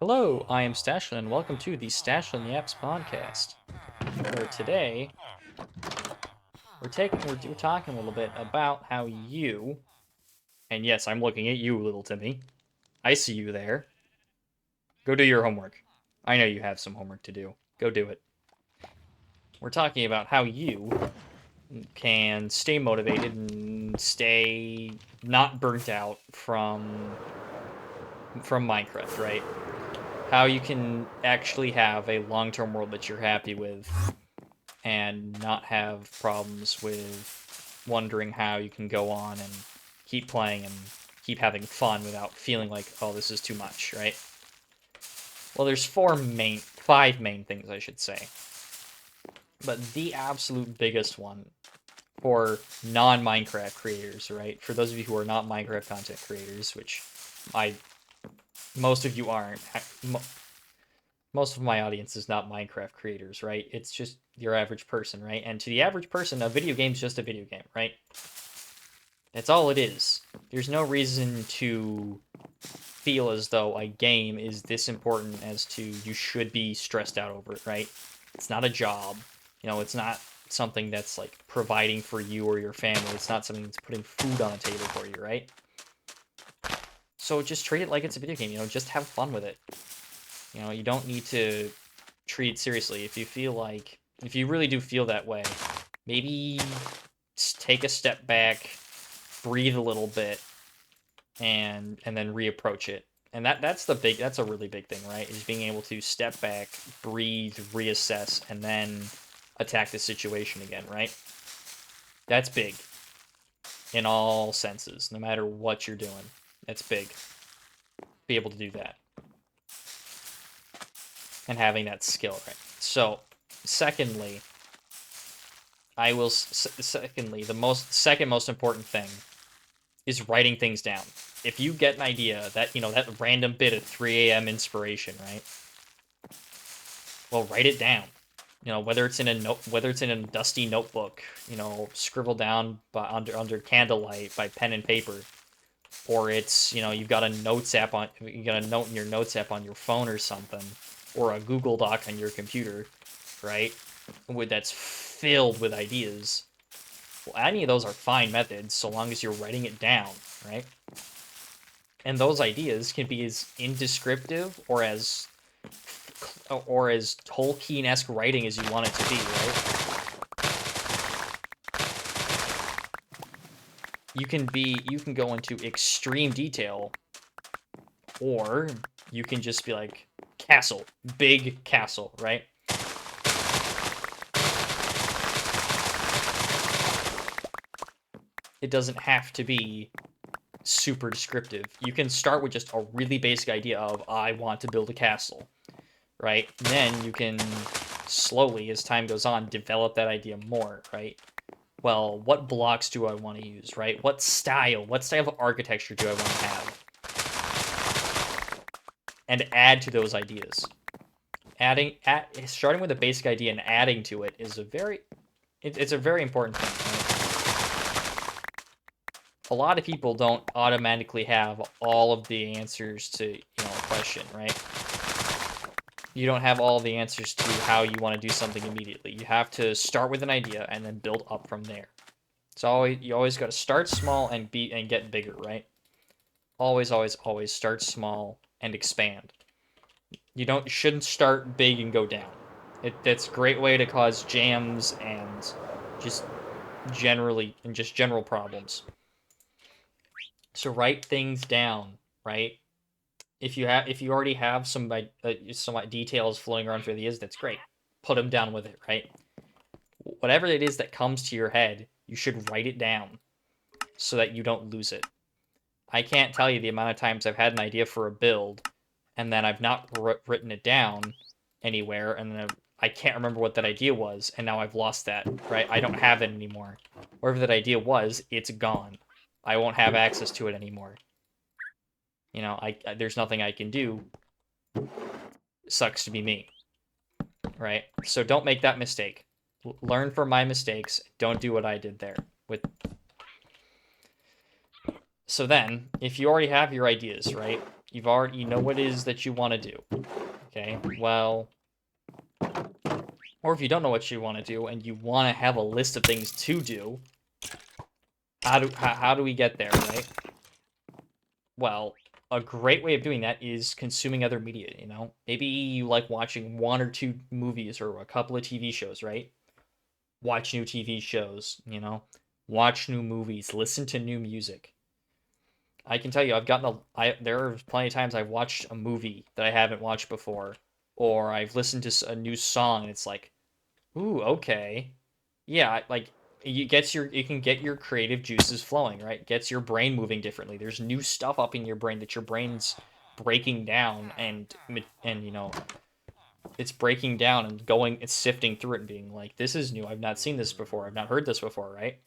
Hello, I am Stachelin, and welcome to the Stachelin Yaps podcast. Where today we're talking a little bit about how you, and yes, I'm looking at you, little Timmy. I see you there. Go do your homework. I know you have some homework to do. Go do it. We're talking about how you can stay motivated and stay not burnt out from Minecraft, right? How you can actually have a long-term world that you're happy with and not have problems with wondering how you can go on and keep playing and keep having fun without feeling like, oh, this is too much, right? Well, there's five main things, I should say. But the absolute biggest one for non-Minecraft creators, right? For those of you who are not Minecraft content creators, which I most of you aren't. Most of my audience is not Minecraft creators, right? It's just your average person, right? And to the average person, a video game's just a video game, right? That's all it is. There's no reason to feel as though a game is this important as to you should be stressed out over it, right? It's not a job. It's not something that's like providing for you or your family. It's not something that's putting food on the table for you, right? So just treat it like it's a video game, just have fun with it. You don't need to treat it seriously. If you really do feel that way, maybe take a step back, breathe a little bit, and then reapproach it. And that's a really big thing, right? Is being able to step back, breathe, reassess, and then attack the situation again, right? That's big in all senses, no matter what you're doing. That's big. Be able to do that. And having that skill, right? So, secondly, the second most important thing is writing things down. If you get an idea that random bit of 3 a.m. inspiration, right? Well, write it down. Whether it's in a dusty notebook, scribbled down under candlelight by pen and paper, or it's you got a note in your notes app on your phone or something, or a Google Doc on your computer, right? That's filled with ideas. Well, any of those are fine methods so long as you're writing it down, right? And those ideas can be as indescriptive or as Tolkien-esque writing as you want it to be, right? You can go into extreme detail, or you can just be like, castle, big castle, right? It doesn't have to be super descriptive. You can start with just a really basic idea of, I want to build a castle, right? And then you can slowly, as time goes on, develop that idea more, right? Well, what blocks do I want to use, right? What style of architecture do I want to have? And add to those ideas. Starting with a basic idea and adding to it is a very important thing, right? A lot of people don't automatically have all of the answers to, a question, right? You don't have all the answers to how you want to do something immediately. You have to start with an idea and then build up from there. You always got to start small and get bigger, right? Always, always, always start small and expand. You shouldn't start big and go down. That's a great way to cause jams and just general problems. So write things down, right? If you already have some details floating around for ideas, that's great. Put them down with it, right? Whatever it is that comes to your head, you should write it down so that you don't lose it. I can't tell you the amount of times I've had an idea for a build, and then I've not written it down anywhere, and then I can't remember what that idea was, and now I've lost that, right? I don't have it anymore. Wherever that idea was, it's gone. I won't have access to it anymore. There's nothing I can do. Sucks to be me, right? So don't make that mistake. Learn from my mistakes. Don't do what I did there. So then, if you already have your ideas, right? You know what it is that you want to do. Okay, well, or if you don't know what you want to do and you want to have a list of things to do, how do we get there, right? Well, a great way of doing that is consuming other media, you know? Maybe you like watching 1 or 2 movies or a couple of TV shows, right? Watch new TV shows, you know? Watch new movies, listen to new music. I can tell you, there are plenty of times I've watched a movie that I haven't watched before, or I've listened to a new song and it's like, ooh, okay. Yeah, like it can get your creative juices flowing, right? Gets your brain moving differently. There's new stuff up in your brain that your brain's breaking down and it's breaking down and it's sifting through it and being like, this is new. I've not seen this before. I've not heard this before, right?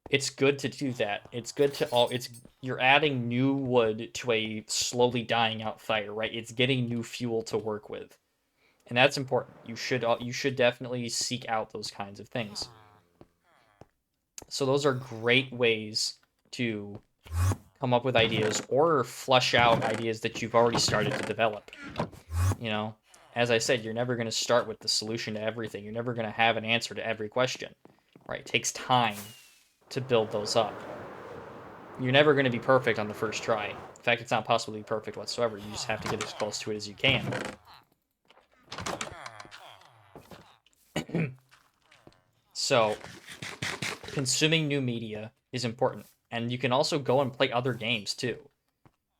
It's good to do that. You're adding new wood to a slowly dying out fire, right? It's getting new fuel to work with. And that's important. You should definitely seek out those kinds of things. So those are great ways to come up with ideas or flush out ideas that you've already started to develop. You know, as I said, you're never going to start with the solution to everything. You're never going to have an answer to every question, right? It takes time to build those up. You're never going to be perfect on the first try. In fact, it's not possible to be perfect whatsoever. You just have to get as close to it as you can. So, consuming new media is important. And you can also go and play other games too.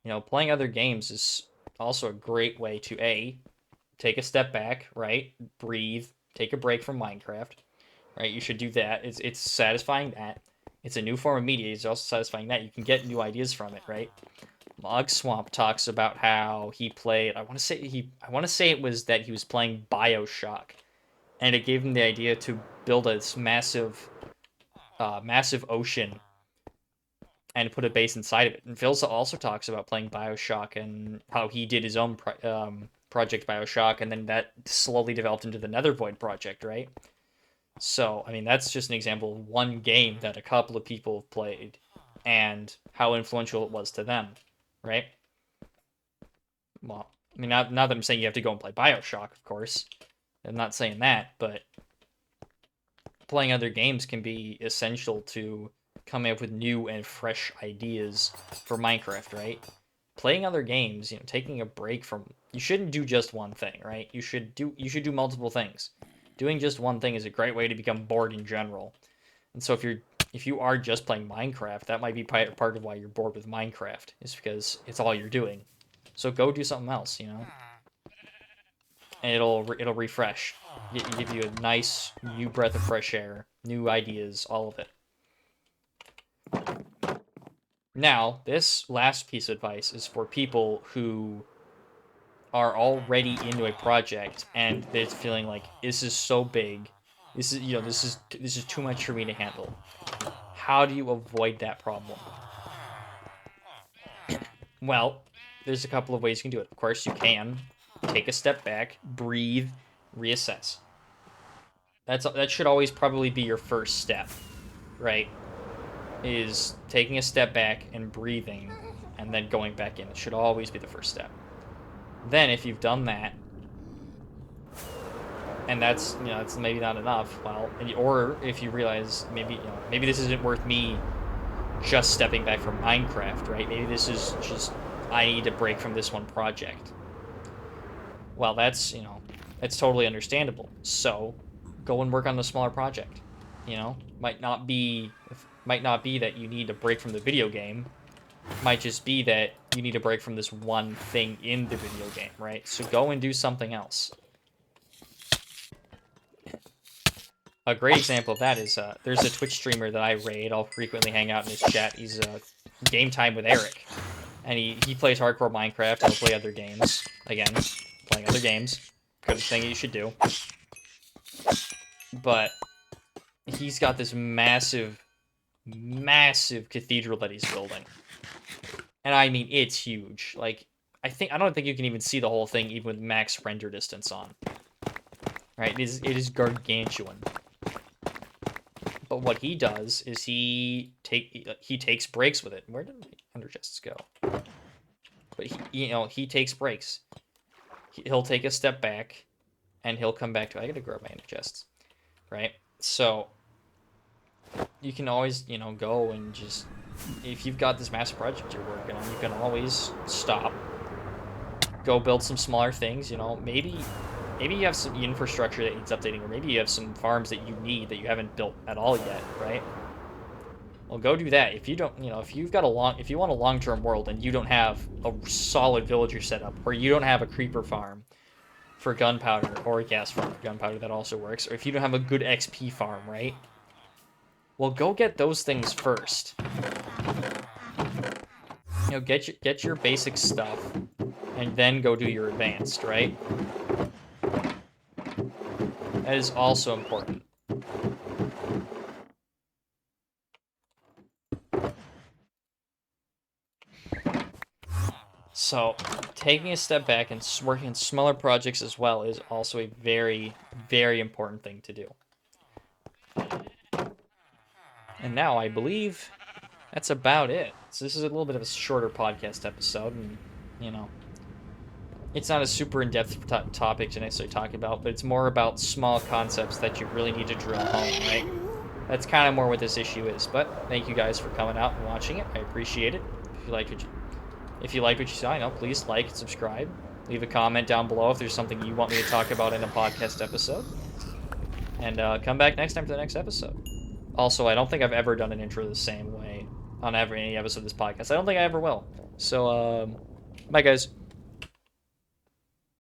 You know, playing other games is also a great way to take a step back, right? Breathe, take a break from Minecraft, right? You should do that. It's satisfying that. It's a new form of media. It's also satisfying that. You can get new ideas from it, right? Mog Swamp talks about how he played. I want to say it was that he was playing BioShock, and it gave him the idea to build this massive ocean and put a base inside of it. And Phil also talks about playing BioShock and how he did his own project BioShock, and then that slowly developed into the Nethervoid project, right? So, I mean, that's just an example of one game that a couple of people have played and how influential it was to them, right? Well, I mean, not that I'm saying you have to go and play BioShock, of course. I'm not saying that, but playing other games can be essential to coming up with new and fresh ideas for Minecraft, right? Playing other games, taking a break from you shouldn't do just one thing, right? You should do multiple things. Doing just one thing is a great way to become bored in general. And so if you are just playing Minecraft, that might be part of why you're bored with Minecraft, is because it's all you're doing. So go do something else, and it'll refresh, give you a nice new breath of fresh air, new ideas, all of it. Now, this last piece of advice is for people who are already into a project and they're feeling like this is so big, this is too much for me to handle. How do you avoid that problem? Well, there's a couple of ways you can do it. Of course, you can take a step back, breathe, reassess. That should always probably be your first step, right? Is taking a step back and breathing and then going back in. It should always be the first step. Then if you've done that and that's maybe not enough, or if you realize maybe this isn't worth me just stepping back from Minecraft, right? Maybe this is just I need to break from this one project. Well, that's totally understandable. So go and work on the smaller project. Might not be that you need to break from the video game. Might just be that you need to break from this one thing in the video game, right? So go and do something else. A great example of that is there's a Twitch streamer that I raid. I'll frequently hang out in his chat. He's Game Time with Eric, and he plays hardcore Minecraft. I'll play other games. Again, playing other games. Good thing you should do. But he's got this massive cathedral that he's building. And I mean, it's huge. Like, I don't think you can even see the whole thing even with max render distance on. Right? It is gargantuan. But what he does is he takes breaks with it. Where did my ender chests go? but he takes breaks. He'll take a step back, and he'll come back to. I gotta grab my chests, right? So you can always go and just, if you've got this massive project you're working on, you can always stop, go build some smaller things. Maybe you have some infrastructure that needs updating, or maybe you have some farms that you need that you haven't built at all yet, right? Well, go do that. If you don't, if you want a long-term world and you don't have a solid villager setup, or you don't have a creeper farm for gunpowder, or a gas farm for gunpowder that also works, or if you don't have a good XP farm, right? Well, go get those things first. Get your basic stuff, and then go do your advanced, right? That is also important. So, taking a step back and working on smaller projects as well is also a very, very important thing to do. And now I believe that's about it. So this is a little bit of a shorter podcast episode, and it's not a super in-depth topic to necessarily talk about, but it's more about small concepts that you really need to drill home, right? That's kind of more what this issue is. But thank you guys for coming out and watching it. I appreciate it. If you like what you saw, please like and subscribe. Leave a comment down below if there's something you want me to talk about in a podcast episode. And come back next time for the next episode. Also, I don't think I've ever done an intro the same way on any episode of this podcast. I don't think I ever will. So, bye guys.